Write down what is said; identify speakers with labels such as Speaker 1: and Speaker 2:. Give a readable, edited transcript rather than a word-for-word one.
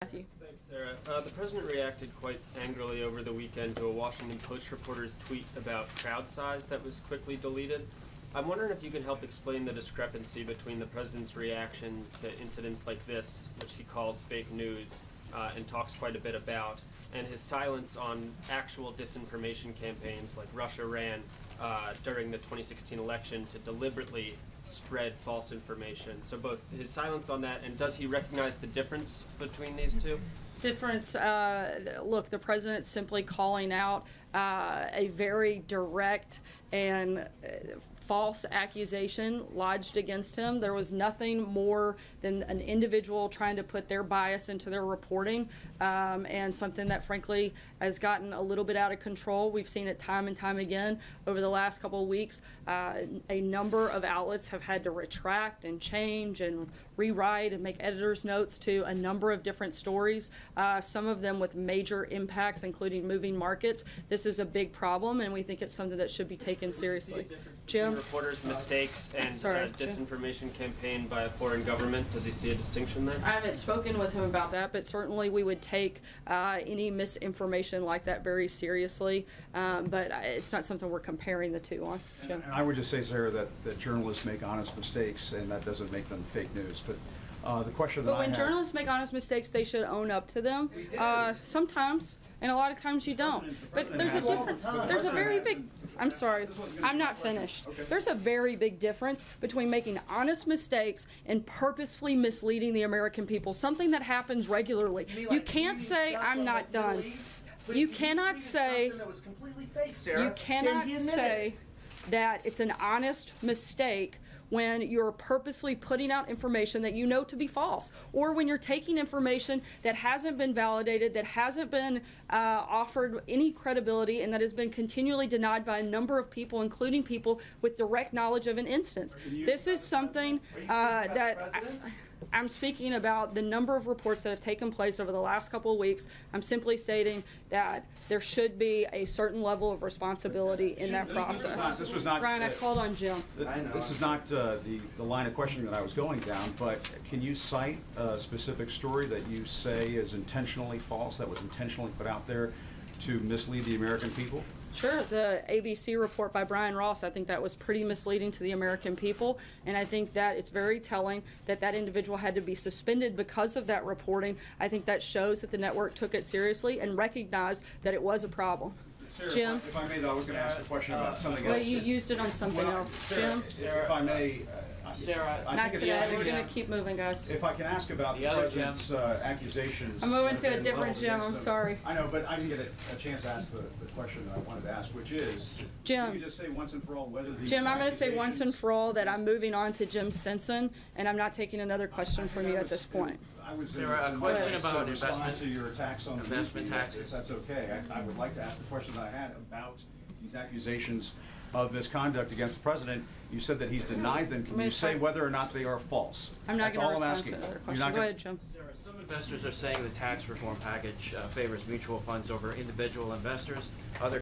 Speaker 1: Matthew.
Speaker 2: Thanks, Sarah. The president reacted quite angrily over the weekend to a Washington Post reporter's tweet about crowd size that was quickly deleted. I'm wondering if you can help explain the discrepancy between the president's reaction to incidents like this, which he calls fake news, and talks quite a bit about, and his silence on actual disinformation campaigns like Russia ran during the 2016 election to deliberately spread false information. So both his silence on that, and does he recognize the difference between these two?
Speaker 1: Difference, look, the president's simply calling out a very direct and false accusation lodged against him. There was nothing more than an individual trying to put their bias into their reporting, and something that frankly has gotten a little bit out of control. We've seen it time and time again over the last couple of weeks. A number of outlets have had to retract and change and rewrite and make editor's notes to a number of different stories, some of them with major impacts, including moving markets. This is a big problem, and we think it's something that should be taken seriously. Jim?
Speaker 2: Reporters' mistakes and disinformation campaign by a foreign government. Does he see a distinction there?
Speaker 1: I haven't spoken with him about that, but certainly we would take any misinformation like that very seriously. But it's not something we're comparing the two on. Jim?
Speaker 3: And I would just say, Sarah, that journalists make honest mistakes, and that doesn't make them fake news. But the question that I have...
Speaker 1: But when journalists make honest mistakes, they should own up to them. Sometimes, and a lot of times you don't. But there's a difference. There's a very big... I'm sorry, I'm not finished.
Speaker 3: Okay.
Speaker 1: There's a very big difference between making honest mistakes and purposefully misleading the American people, something that happens regularly. You can't say, I'm not done. You cannot say... You cannot say that it's an honest mistake when you're purposely putting out information that you know to be false, or when you're taking information that hasn't been validated, that hasn't been offered any credibility, and that has been continually denied by a number of people, including people with direct knowledge of an instance. This is something that... I'm speaking about the number of reports that have taken place over the last couple of weeks. I'm simply stating that there should be a certain level of responsibility in that process.
Speaker 3: This was not...
Speaker 1: Brian, I called on Jim.
Speaker 3: This is not the line of questioning that I was going down, but can you cite a specific story that you say is intentionally false, that was intentionally put out there to mislead the American people?
Speaker 1: Sure. The ABC report by Brian Ross, I think that was pretty misleading to the American people, and I think that it's very telling that that individual had to be suspended because of that reporting. I think that shows that the network took it seriously and recognized that it was a problem.
Speaker 3: Sarah,
Speaker 1: Jim?
Speaker 3: if I may, though, I was going to ask a question about something
Speaker 1: Well,
Speaker 3: else.
Speaker 1: you used it on something else.
Speaker 3: Sarah,
Speaker 1: Jim?
Speaker 3: if I may...
Speaker 4: Sarah,
Speaker 3: I
Speaker 1: Not
Speaker 3: think
Speaker 1: today. We're going to keep moving, guys.
Speaker 3: If I can ask about the president's accusations...
Speaker 1: I'm moving to a
Speaker 3: and
Speaker 1: different
Speaker 3: leveled
Speaker 1: Jim.
Speaker 3: against
Speaker 1: I'm
Speaker 3: them.
Speaker 1: sorry.
Speaker 3: I know, but I didn't get a chance to ask the question that I wanted to ask, which is...
Speaker 1: Jim.
Speaker 3: Can you just say once and for all whether these
Speaker 1: Jim, I'm going to say once and
Speaker 3: accusations-
Speaker 1: for all that I'm moving on to Jim Stinson, and I'm not taking another question from you at this point.
Speaker 3: I was
Speaker 4: Sarah, a question about
Speaker 3: response
Speaker 4: investment-
Speaker 3: to your attacks on the
Speaker 4: investment
Speaker 3: media,
Speaker 4: taxes.
Speaker 3: If that's okay, I would like to ask the question that I had about these accusations of misconduct against the president. You said that he's denied them. Can you say whether or not they are false?
Speaker 1: I'm not
Speaker 3: That's
Speaker 1: going
Speaker 3: all
Speaker 1: to
Speaker 3: I'm
Speaker 1: respond to
Speaker 3: asking.
Speaker 1: another
Speaker 3: You're
Speaker 1: question.
Speaker 3: not
Speaker 1: Go
Speaker 3: gonna-
Speaker 1: ahead, Jim.
Speaker 4: Sarah, some investors are saying the tax reform package favors mutual funds over individual investors. Other